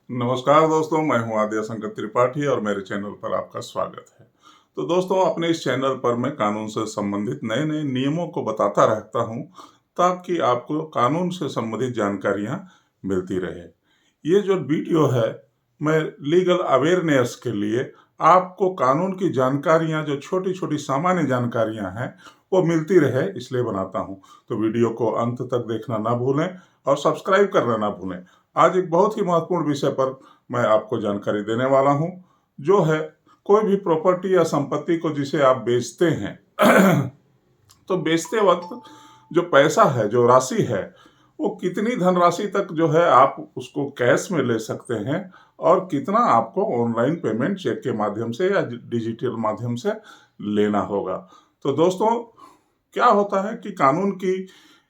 नमस्कार दोस्तों, मैं हूं आद्य शंकर त्रिपाठी और मेरे चैनल पर आपका स्वागत है। तो दोस्तों, अपने इस चैनल पर मैं कानून से संबंधित नए नए नियमों को बताता रहता हूं ताकि आपको कानून से संबंधित जानकारियां मिलती रहे। ये जो वीडियो है, मैं लीगल अवेयरनेस के लिए आपको कानून की जानकारियां, जो छोटी छोटी सामान्य जानकारियां हैं, वो मिलती रहे इसलिए बनाता हूं। तो वीडियो को अंत तक देखना ना भूलें और सब्सक्राइब करना ना भूलें। आज एक बहुत ही महत्वपूर्ण विषय पर मैं आपको जानकारी देने वाला हूं, जो है कोई भी प्रॉपर्टी या संपत्ति को जिसे आप बेचते हैं तो बेचते वक्त जो पैसा है, जो राशि है, वो कितनी धनराशि तक जो है आप उसको कैश में ले सकते हैं और कितना आपको ऑनलाइन पेमेंट चेक के माध्यम से या डिजिटल माध्यम से लेना होगा। तो दोस्तों, क्या होता है कि कानून की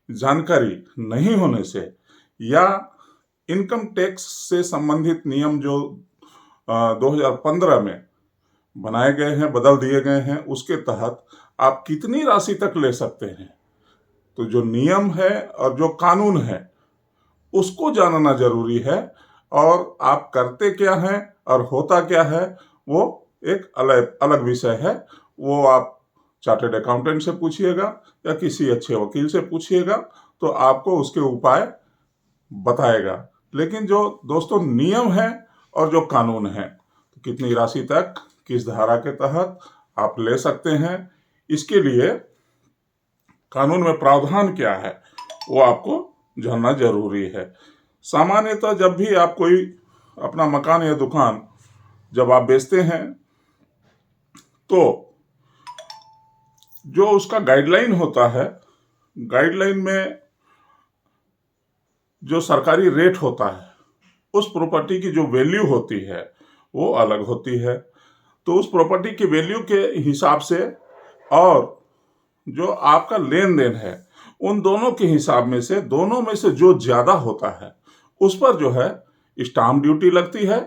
जानकारी नहीं होने से या इनकम टैक्स से संबंधित नियम जो 2015 में बनाए गए हैं, बदल दिए गए हैं, उसके तहत आप कितनी राशि तक ले सकते हैं, तो जो नियम है और जो कानून है उसको जानना जरूरी है। और आप करते क्या हैं और होता क्या है, वो एक अलग अलग विषय है। वो आप चार्टर्ड अकाउंटेंट से पूछिएगा या किसी अच्छे वकील से पूछिएगा, तो आपको उसके उपाय बताएगा। लेकिन जो दोस्तों नियम है और जो कानून है, तो कितनी राशि तक किस धारा के तहत आप ले सकते हैं, इसके लिए कानून में प्रावधान क्या है, वो आपको जानना जरूरी है। सामान्यतः जब भी आप कोई अपना मकान या दुकान जब आप बेचते हैं, तो जो उसका गाइडलाइन होता है, गाइडलाइन में जो सरकारी रेट होता है, उस प्रॉपर्टी की जो वैल्यू होती है वो अलग होती है। तो उस प्रॉपर्टी की वैल्यू के हिसाब से और जो आपका लेन देन है, उन दोनों के हिसाब में से, दोनों में से जो ज्यादा होता है उस पर जो है स्टाम्प ड्यूटी लगती है।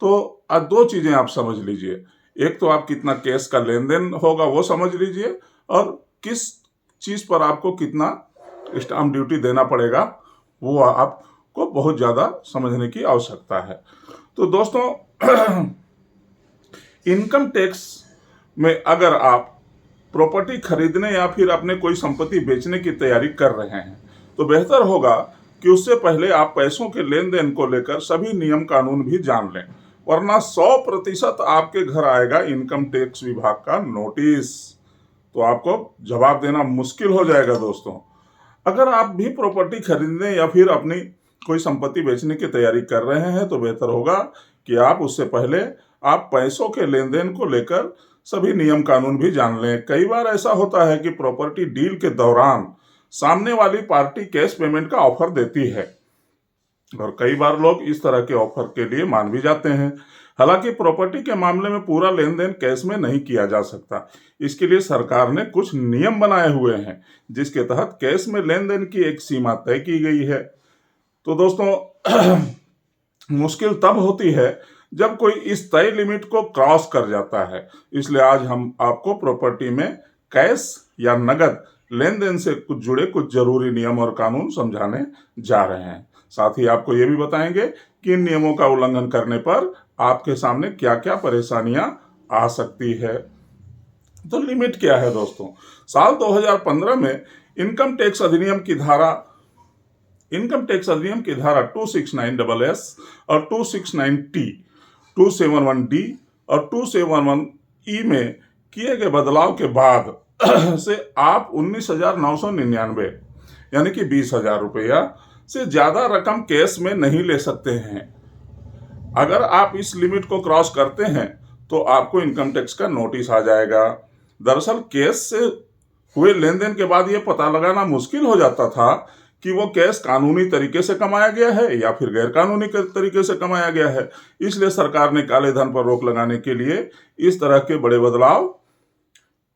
तो आज दो चीजें आप समझ लीजिए, एक तो आप कितना कैश का लेन देन होगा वो समझ लीजिए, और किस चीज पर आपको कितना स्टाम्प ड्यूटी देना पड़ेगा वो आपको बहुत ज्यादा समझने की आवश्यकता है। तो दोस्तों, इनकम टैक्स में अगर आप प्रॉपर्टी खरीदने या फिर अपने कोई संपत्ति बेचने की तैयारी कर रहे हैं, तो बेहतर होगा कि उससे पहले आप पैसों के लेन देन को लेकर सभी नियम कानून भी जान लें, वरना 100% आपके घर आएगा इनकम टैक्स विभाग का नोटिस, तो आपको जवाब देना मुश्किल हो जाएगा। दोस्तों, अगर आप भी प्रॉपर्टी खरीदने या फिर अपनी कोई संपत्ति बेचने की तैयारी कर रहे हैं, तो बेहतर होगा कि आप उससे पहले आप पैसों के लेन देन को लेकर सभी नियम कानून भी जान लें। कई बार ऐसा होता है कि प्रॉपर्टी डील के दौरान सामने वाली पार्टी कैश पेमेंट का ऑफर देती है, और कई बार लोग इस तरह के ऑफर के लिए मान भी जाते हैं। हालांकि प्रॉपर्टी के मामले में पूरा लेन देन कैश में नहीं किया जा सकता। इसके लिए सरकार ने कुछ नियम बनाए हुए हैं, जिसके तहत कैश में लेन देन की एक सीमा तय की गई है। तो दोस्तों, मुश्किल तब होती है जब कोई इस तय लिमिट को क्रॉस कर जाता है। इसलिए आज हम आपको प्रॉपर्टी में कैश या नगद लेन देन से कुछ जुड़े कुछ जरूरी नियम और कानून समझाने जा रहे हैं। साथ ही आपको ये भी बताएंगे कि इन नियमों का उल्लंघन करने पर आपके सामने क्या क्या परेशानियां आ सकती है। तो लिमिट क्या है दोस्तों? साल 2015 में इनकम टैक्स अधिनियम की धारा 269SS और 269T, 271D और 271E में किए गए बदलाव के बाद से आप 19,999 यानी कि 20,000 रुपया से ज्यादा रकम कैश में नहीं ले सकते हैं। अगर आप इस लिमिट को क्रॉस करते हैं तो आपको इनकम टैक्स का नोटिस आ जाएगा। दरअसल कैश से हुए लेन देन के बाद यह पता लगाना मुश्किल हो जाता था कि वो कैश कानूनी तरीके से कमाया गया है या फिर गैर कानूनी तरीके से कमाया गया है। इसलिए सरकार ने काले धन पर रोक लगाने के लिए इस तरह के बड़े बदलाव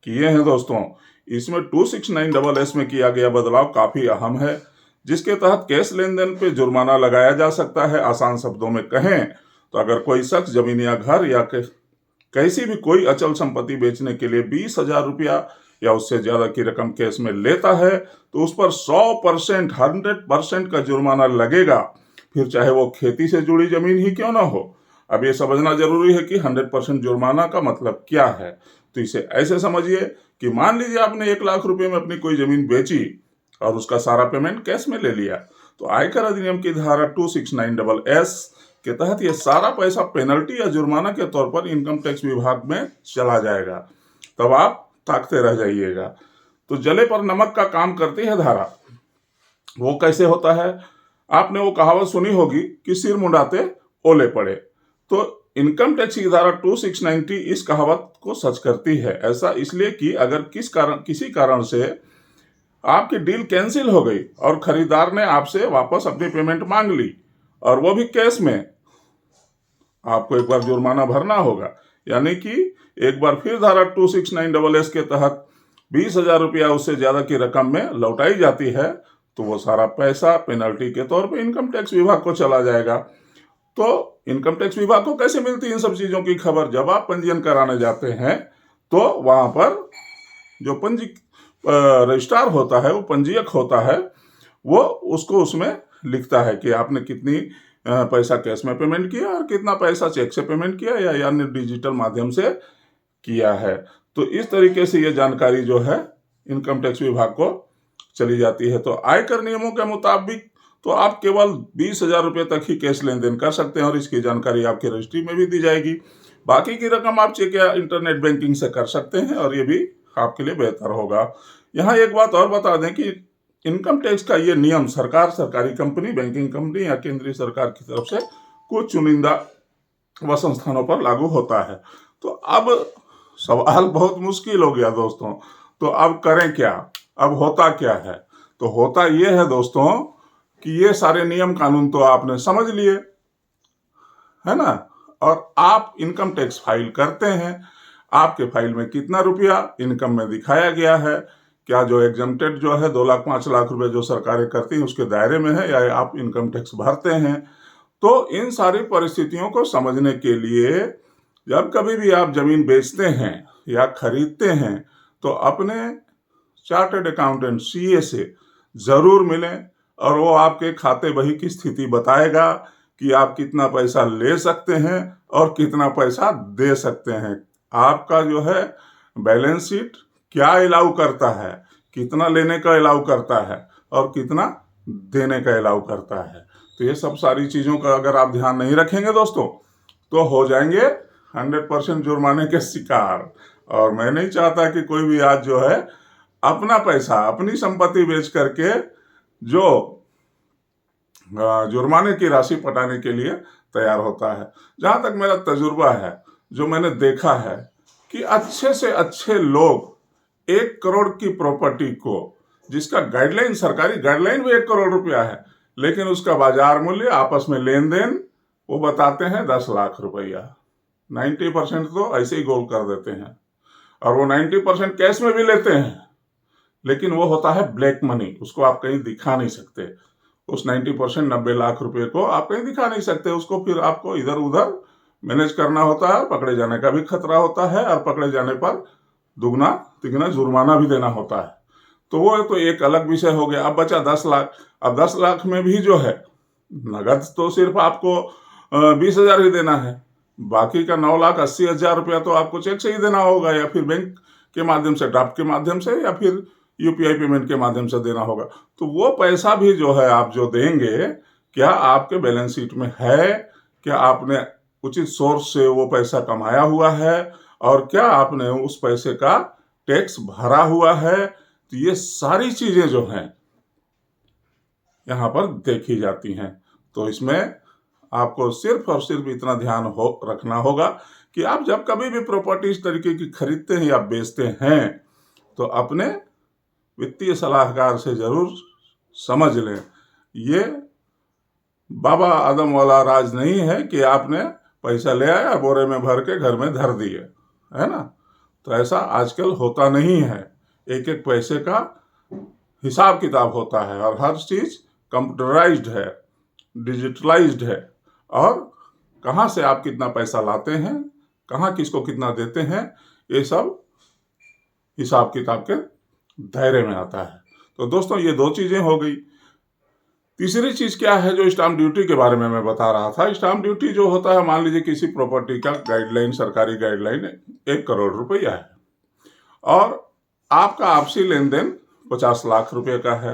किए हैं। दोस्तों, इसमें 269SS में किया गया बदलाव काफी अहम है, जिसके तहत कैश लेन देन पे जुर्माना लगाया जा सकता है। आसान शब्दों में कहें तो अगर कोई शख्स जमीन या घर या कैसी भी कोई अचल संपत्ति बेचने के लिए 20,000 रुपया या उससे ज्यादा की रकम कैश में लेता है, तो उस पर 100% का जुर्माना लगेगा। फिर चाहे वो खेती से जुड़ी जमीन ही क्यों ना हो। अब ये समझना जरूरी है कि 100% जुर्माना का मतलब क्या है। तो इसे ऐसे समझिए कि मान लीजिए आपने 1 लाख रुपए में अपनी कोई जमीन बेची और उसका सारा पेमेंट कैश में ले लिया, तो आयकर अधिनियम की धारा 269(s) के तहत ये सारा पैसा पेनल्टी या जुर्माना के तौर पर इनकम टैक्स विभाग में चला जाएगा। तब आप ताकते रह जाइएगा। तो जले पर नमक का काम करती है धारा। वो कैसे होता है? आपने वो कहावत सुनी होगी कि सिर मुंडाते ओले पड़े। तो इनकम टैक्स की धारा 2690 इस कहावत को सच करती है। ऐसा इसलिए कि अगर किसी कारण से आपकी डील कैंसिल हो गई और खरीदार ने आपसे वापस अपनी पेमेंट मांग ली और वो भी कैश में, आपको एक बार जुर्माना भरना होगा। यानी कि एक बार फिर धारा 269(s) के तहत 20,000 रुपया उससे ज्यादा की रकम में लौटाई जाती है, तो वो सारा पैसा पेनल्टी के तौर पे इनकम टैक्स विभाग को चला जाएगा। तो इनकम टैक्स विभाग को कैसे मिलती है इन सब चीजों की खबर? जब आप पंजीयन कराने जाते हैं तो वहां पर जो रजिस्ट्रार होता है, वो पंजीयक होता है, वो उसको उसमें लिखता है कि आपने कितनी पैसा कैश में पेमेंट किया और कितना पैसा चेक से पेमेंट किया या अन्य डिजिटल माध्यम से किया है। तो इस तरीके से ये जानकारी जो है इनकम टैक्स विभाग को चली जाती है। तो आयकर नियमों के मुताबिक तो आप केवल 20,000 रुपये तक ही कैश लेन देन कर सकते हैं और इसकी जानकारी आपकी रजिस्ट्री में भी दी जाएगी। बाकी की रकम आप चेक या इंटरनेट बैंकिंग से कर सकते हैं और ये भी आपके लिए बेहतर होगा। यहाँ एक बात और बता दें कि इनकम टैक्स का ये नियम सरकार, सरकारी कंपनी, बैंकिंग कंपनी या केंद्रीय सरकार की तरफ से कुछ चुनिंदा व संस्थानों पर लागू होता है। तो अब सवाल बहुत मुश्किल हो गया दोस्तों। तो अब करें क्या? अब होता क्या है? तो होता ये है दोस्तों कि ये सारे नियम कानून तो आपने समझ लिए, है ना? और आप इनकम टैक्स फाइल करते हैं। आपके फाइल में कितना रुपया इनकम में दिखाया गया है, क्या जो एग्जम्प्टेड जो है 2 लाख 5 लाख रुपए जो सरकारें करती हैं उसके दायरे में है, या आप इनकम टैक्स भरते हैं। तो इन सारी परिस्थितियों को समझने के लिए जब कभी भी आप जमीन बेचते हैं या खरीदते हैं तो अपने चार्टर्ड अकाउंटेंट CA से जरूर मिलें और वो आपके खाते बही की स्थिति बताएगा कि आप कितना पैसा ले सकते हैं और कितना पैसा दे सकते हैं। आपका जो है बैलेंस शीट क्या अलाउ करता है, कितना लेने का अलाउ करता है और कितना देने का अलाउ करता है। तो ये सब सारी चीज़ों का अगर आप ध्यान नहीं रखेंगे दोस्तों तो हो जाएंगे 100% जुर्माने के शिकार। और मैं नहीं चाहता कि कोई भी आज जो है अपना पैसा, अपनी संपत्ति बेच करके जो जुर्माने की राशि पटाने के लिए तैयार होता है। जहाँ तक मेरा तजुर्बा है, जो मैंने देखा है कि अच्छे से अच्छे लोग 1 करोड़ की प्रॉपर्टी को, जिसका गाइडलाइन, सरकारी गाइडलाइन भी 1 करोड़ रुपया है, लेकिन उसका बाजार मूल्य आपस में लेन देन वो बताते हैं 10 लाख रुपया। 90% तो ऐसे ही गोल कर देते हैं और वो 90% कैश में भी लेते हैं, लेकिन वो होता है ब्लैक मनी। उसको आप कहीं दिखा नहीं सकते। उस 90% 90 लाख रुपए को आप कहीं दिखा नहीं सकते। उसको फिर आपको इधर उधर मैनेज करना होता है, पकड़े जाने का भी खतरा होता है और पकड़े जाने पर दुगना तिगना जुर्माना भी देना होता है। तो वो तो एक अलग विषय हो गया। अब बचा 10 लाख। अब 10 लाख में भी जो है नगद तो सिर्फ आपको 20,000 ही देना है। बाकी का 9,80,000 रुपया तो आपको चेक से ही देना होगा या फिर बैंक के माध्यम से, ड्राफ्ट के माध्यम से या फिर UPI पेमेंट के माध्यम से देना होगा। तो वो पैसा भी जो है आप जो देंगे, क्या आपके बैलेंस शीट में है, क्या आपने उचित सोर्स से वो पैसा कमाया हुआ है और क्या आपने उस पैसे का टैक्स भरा हुआ है। तो ये सारी चीजें जो हैं यहाँ पर देखी जाती हैं। तो इसमें आपको सिर्फ और सिर्फ इतना ध्यान रखना होगा कि आप जब कभी भी प्रॉपर्टी इस तरीके की खरीदते हैं या बेचते हैं तो अपने वित्तीय सलाहकार से जरूर समझ लें। ये बाबा आदम वाला राज नहीं है कि आपने पैसा ले आया बोरे में भर के घर में धर दिए, है ना? तो ऐसा आजकल होता नहीं है। एक एक पैसे का हिसाब किताब होता है और हर चीज कंप्यूटराइज्ड है, डिजिटलाइज्ड है। और कहाँ से आप कितना पैसा लाते हैं, कहाँ किसको कितना देते हैं, ये सब हिसाब किताब के दायरे में आता है। तो दोस्तों ये 2 चीजें हो गई। तीसरी चीज क्या है जो स्टाम्प ड्यूटी के बारे में मैं बता रहा था। स्टाम्प ड्यूटी जो होता है, मान लीजिए किसी प्रॉपर्टी का गाइडलाइन, सरकारी गाइडलाइन 1 करोड़ रुपया है और आपका आपसी लेन देन 50 लाख रुपए का है।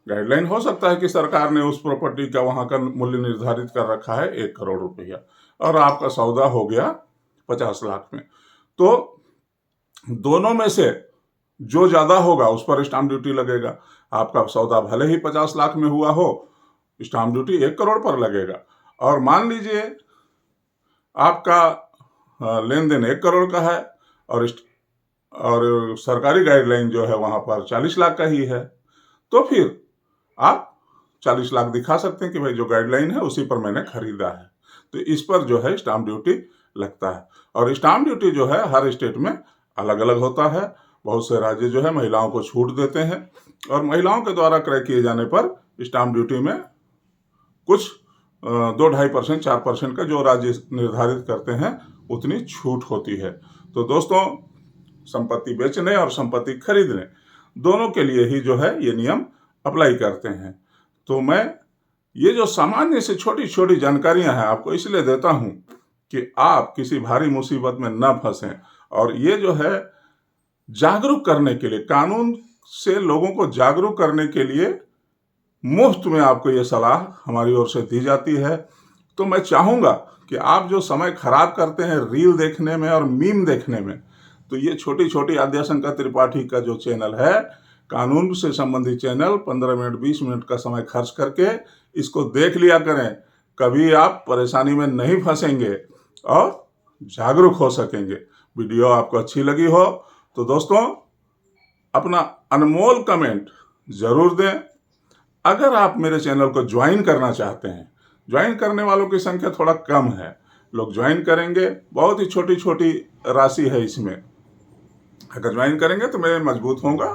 गाइडलाइन हो सकता है कि सरकार ने उस प्रॉपर्टी का वहां का मूल्य निर्धारित कर रखा है 1 करोड़ रुपया और आपका सौदा हो गया 50 लाख में। तो दोनों में से जो ज्यादा होगा उस पर स्टाम्प ड्यूटी लगेगा। आपका सौदा भले ही 50 लाख में हुआ हो, स्टाम्प ड्यूटी 1 करोड़ पर लगेगा। और मान लीजिए आपका लेन देन 1 करोड़ का है और सरकारी गाइडलाइन जो है वहां पर 40 लाख का ही है, तो फिर आप 40 लाख दिखा सकते हैं कि भाई जो गाइडलाइन है उसी पर मैंने खरीदा है। तो इस पर जो है स्टाम्प ड्यूटी लगता है। और स्टाम्प ड्यूटी जो है हर स्टेट में अलग अलग होता है। बहुत से राज्य जो है महिलाओं को छूट देते हैं और महिलाओं के द्वारा क्रय किए जाने पर स्टाम्प ड्यूटी में कुछ 2-2.5%, 4% का जो राज्य निर्धारित करते हैं उतनी छूट होती है। तो दोस्तों, संपत्ति बेचने और संपत्ति खरीदने दोनों के लिए ही जो है ये नियम अप्लाई करते हैं। तो मैं ये जो सामान्य से छोटी छोटी जानकारियां हैं आपको इसलिए देता हूं कि आप किसी भारी मुसीबत में न फंसें। और ये जो है जागरूक करने के लिए, कानून से लोगों को जागरूक करने के लिए मुफ्त में आपको ये सलाह हमारी ओर से दी जाती है। तो मैं चाहूंगा कि आप जो समय खराब करते हैं रील देखने में और मीम देखने में, तो ये छोटी छोटी आद्याशंकर त्रिपाठी का जो चैनल है, कानून से संबंधित चैनल, 15 मिनट 20 मिनट का समय खर्च करके इसको देख लिया करें। कभी आप परेशानी में नहीं फंसेंगे और जागरूक हो सकेंगे। वीडियो आपको अच्छी लगी हो तो दोस्तों अपना अनमोल कमेंट जरूर दें। अगर आप मेरे चैनल को ज्वाइन करना चाहते हैं, ज्वाइन करने वालों की संख्या थोड़ा कम है, लोग ज्वाइन करेंगे, बहुत ही छोटी छोटी राशि है इसमें। अगर ज्वाइन करेंगे तो मैं मजबूत होऊंगा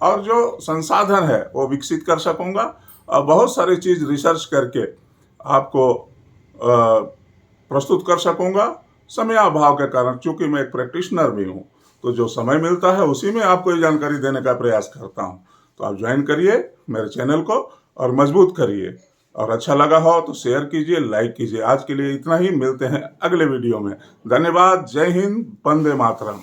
और जो संसाधन है वो विकसित कर सकूंगा और बहुत सारी चीज रिसर्च करके आपको प्रस्तुत कर सकूंगा। समय अभाव के कारण, चूंकि मैं एक प्रैक्टिशनर भी हूं, तो जो समय मिलता है उसी में आपको ये जानकारी देने का प्रयास करता हूं। तो आप ज्वाइन करिए मेरे चैनल को और मजबूत करिए। और अच्छा लगा हो तो शेयर कीजिए, लाइक कीजिए। आज के लिए इतना ही, मिलते हैं अगले वीडियो में। धन्यवाद। जय हिंद, वंदे मातरम।